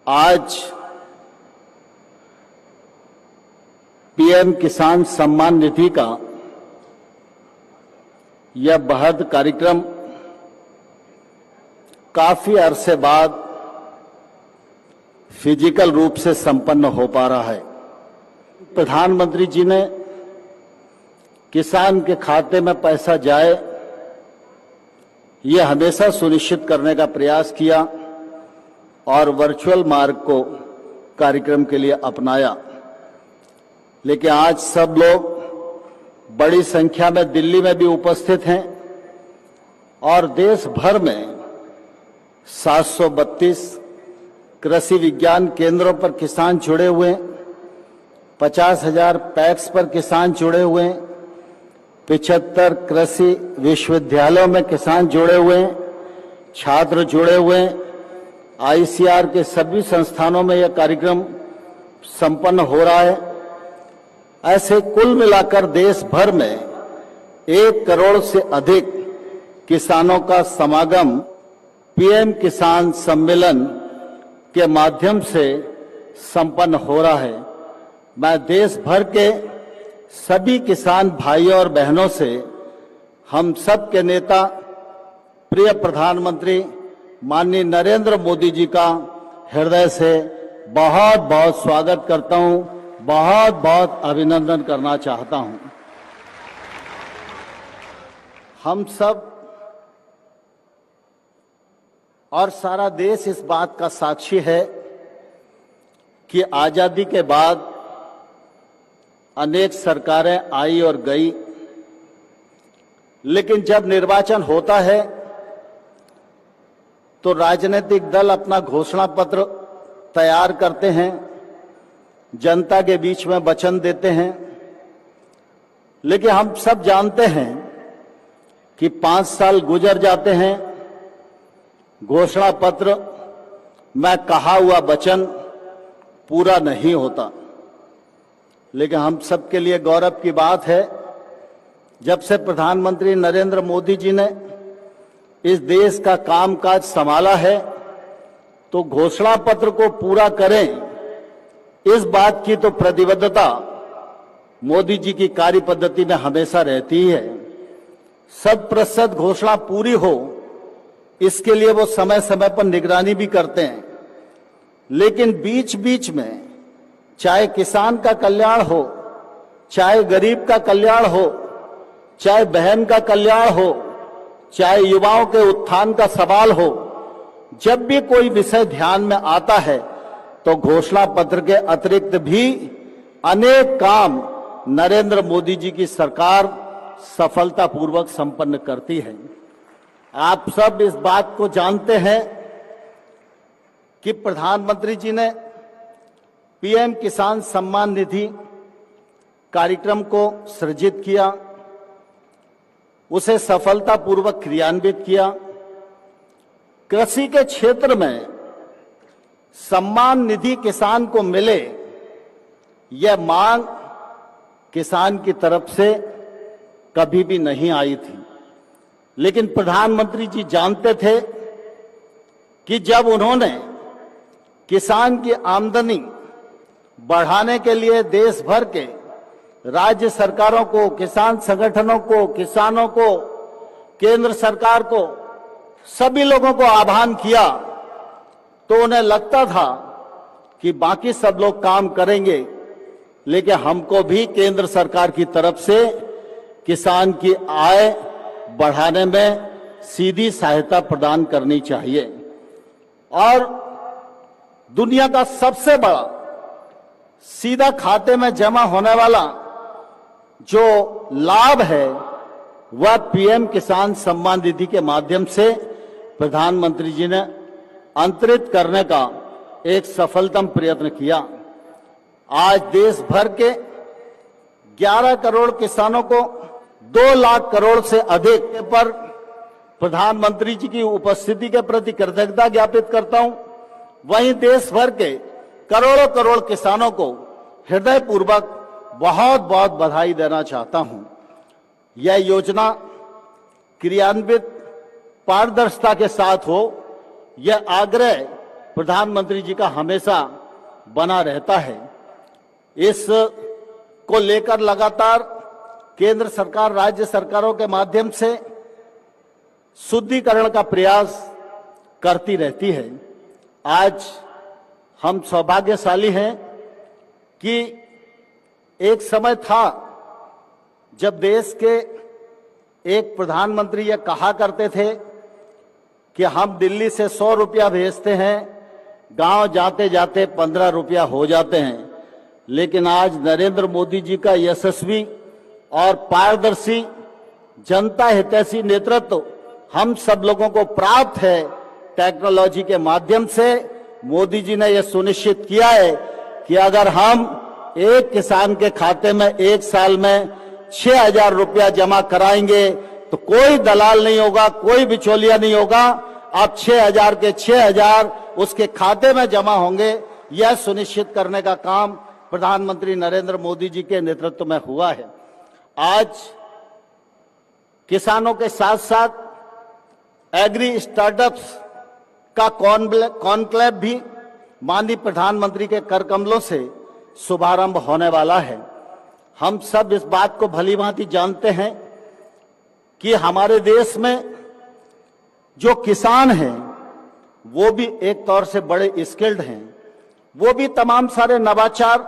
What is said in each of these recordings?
आज पीएम किसान सम्मान निधि का यह बृहद कार्यक्रम काफी अरसे बाद फिजिकल रूप से संपन्न हो पा रहा है। प्रधानमंत्री जी ने किसान के खाते में पैसा जाए, यह हमेशा सुनिश्चित करने का प्रयास किया और वर्चुअल मार्ग को कार्यक्रम के लिए अपनाया। लेकिन आज सब लोग बड़ी संख्या में दिल्ली में भी उपस्थित हैं और देश भर में 732 कृषि विज्ञान केंद्रों पर किसान जुड़े हुए हैं, 50,000 पैक्स पर किसान जुड़े हुए हैं, 75 कृषि विश्वविद्यालयों में किसान जुड़े हुए हैं, छात्र जुड़े हुए हैं। आईसीआर के सभी संस्थानों में यह कार्यक्रम संपन्न हो रहा है। ऐसे कुल मिलाकर देश भर में 1 करोड़ से अधिक किसानों का समागम पीएम किसान सम्मेलन के माध्यम से संपन्न हो रहा है। मैं देश भर के सभी किसान भाइयों और बहनों से, हम सब के नेता प्रिय प्रधानमंत्री माननीय नरेंद्र मोदी जी का हृदय से बहुत बहुत स्वागत करता हूं, बहुत बहुत अभिनंदन करना चाहता हूं। हम सब और सारा देश इस बात का साक्षी है कि आजादी के बाद अनेक सरकारें आई और गई, लेकिन जब निर्वाचन होता है तो राजनीतिक दल अपना घोषणा पत्र तैयार करते हैं, जनता के बीच में वचन देते हैं। लेकिन हम सब जानते हैं कि 5 साल गुजर जाते हैं, घोषणा पत्र में कहा हुआ वचन पूरा नहीं होता। लेकिन हम सबके लिए गौरव की बात है, जब से प्रधानमंत्री नरेंद्र मोदी जी ने इस देश का कामकाज संभाला है तो घोषणा पत्र को पूरा करें, इस बात की तो प्रतिबद्धता मोदी जी की कार्य पद्धति में हमेशा रहती है। 100% घोषणा पूरी हो, इसके लिए वो समय समय पर निगरानी भी करते हैं। लेकिन बीच बीच में चाहे किसान का कल्याण हो, चाहे गरीब का कल्याण हो, चाहे बहन का कल्याण हो, चाहे युवाओं के उत्थान का सवाल हो, जब भी कोई विषय ध्यान में आता है तो घोषणा पत्र के अतिरिक्त भी अनेक काम नरेंद्र मोदी जी की सरकार सफलतापूर्वक संपन्न करती है। आप सब इस बात को जानते हैं कि प्रधानमंत्री जी ने पीएम किसान सम्मान निधि कार्यक्रम को सृजित किया, उसे सफलतापूर्वक क्रियान्वित किया। कृषि के क्षेत्र में सम्मान निधि किसान को मिले, यह मांग किसान की तरफ से कभी भी नहीं आई थी। लेकिन प्रधानमंत्री जी जानते थे कि जब उन्होंने किसान की आमदनी बढ़ाने के लिए देश भर के राज्य सरकारों को, किसान संगठनों को, किसानों को, केंद्र सरकार को, सभी लोगों को आह्वान किया, तो उन्हें लगता था कि बाकी सब लोग काम करेंगे, लेकिन हमको भी केंद्र सरकार की तरफ से किसान की आय बढ़ाने में सीधी सहायता प्रदान करनी चाहिए। और दुनिया का सबसे बड़ा सीधा खाते में जमा होने वाला जो लाभ है वह पीएम किसान सम्मान निधि के माध्यम से प्रधानमंत्री जी ने अंतरित करने का एक सफलतम प्रयत्न किया। आज देश भर के 11 करोड़ किसानों को 2 लाख करोड़ से अधिक पर प्रधानमंत्री जी की उपस्थिति के प्रति कृतज्ञता ज्ञापित करता हूं। वहीं देश भर के करोड़ों करोड़ किसानों को हृदयपूर्वक बहुत बहुत बधाई देना चाहता हूं। यह योजना क्रियान्वित पारदर्शिता के साथ हो, यह आग्रह प्रधानमंत्री जी का हमेशा बना रहता है। इस को लेकर लगातार केंद्र सरकार, राज्य सरकारों के माध्यम से शुद्धिकरण का प्रयास करती रहती है। आज हम सौभाग्यशाली हैं कि एक समय था जब देश के एक प्रधानमंत्री ये कहा करते थे कि हम दिल्ली से 100 रुपया भेजते हैं, गांव जाते जाते 15 रुपया हो जाते हैं। लेकिन आज नरेंद्र मोदी जी का यशस्वी और पारदर्शी जनता हितैषी नेतृत्व हम सब लोगों को प्राप्त है। टेक्नोलॉजी के माध्यम से मोदी जी ने यह सुनिश्चित किया है कि अगर हम एक किसान के खाते में एक साल में 6,000 रुपया जमा कराएंगे तो कोई दलाल नहीं होगा, कोई बिचौलिया नहीं होगा। अब 6,000 के 6,000 उसके खाते में जमा होंगे। यह सुनिश्चित करने का काम प्रधानमंत्री नरेंद्र मोदी जी के नेतृत्व में हुआ है। आज किसानों के साथ साथ एग्री स्टार्टअप्स का कॉन्क्लेव भी माननीय प्रधानमंत्री के कर कमलों से शुभारंभ होने वाला है। हम सब इस बात को भलीभांति जानते हैं कि हमारे देश में जो किसान हैं वो भी एक तौर से बड़े स्किल्ड हैं। वो भी तमाम सारे नवाचार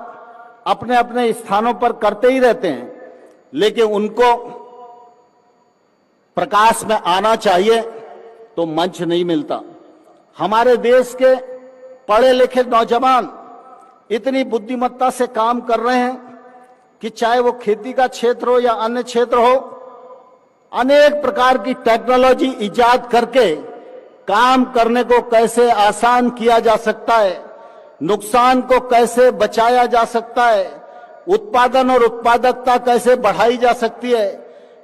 अपने अपने स्थानों पर करते ही रहते हैं, लेकिन उनको प्रकाश में आना चाहिए तो मंच नहीं मिलता। हमारे देश के पढ़े लिखे नौजवान इतनी बुद्धिमत्ता से काम कर रहे हैं कि चाहे वो खेती का क्षेत्र हो या अन्य क्षेत्र हो, अनेक प्रकार की टेक्नोलॉजी इजाद करके काम करने को कैसे आसान किया जा सकता है, नुकसान को कैसे बचाया जा सकता है, उत्पादन और उत्पादकता कैसे बढ़ाई जा सकती है,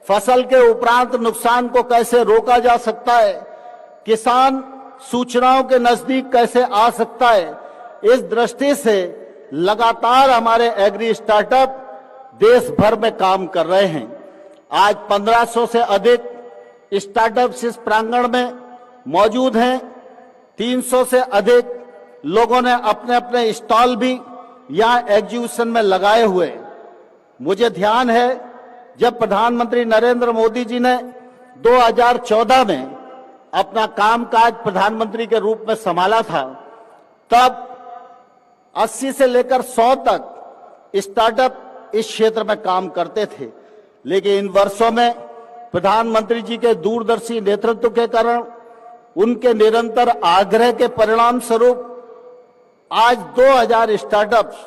फसल के उपरांत नुकसान को कैसे रोका जा सकता है, किसान सूचनाओं के नजदीक कैसे आ सकता है। इस दृष्टि से लगातार हमारे एग्री स्टार्टअप देश भर में काम कर रहे हैं। आज 1500 से अधिक स्टार्टअप्स इस प्रांगण में मौजूद हैं। 300 से अधिक लोगों ने अपने अपने स्टॉल भी यहाँ एग्जीबिशन में लगाए हुए। मुझे ध्यान है जब प्रधानमंत्री नरेंद्र मोदी जी ने 2014 में अपना कामकाज प्रधानमंत्री के रूप में संभाला था, तब 80 से लेकर 100 तक स्टार्टअप इस क्षेत्र में काम करते थे। लेकिन इन वर्षों में प्रधानमंत्री जी के दूरदर्शी नेतृत्व के कारण, उनके निरंतर आग्रह के परिणाम स्वरूप आज 2000 स्टार्टअप्स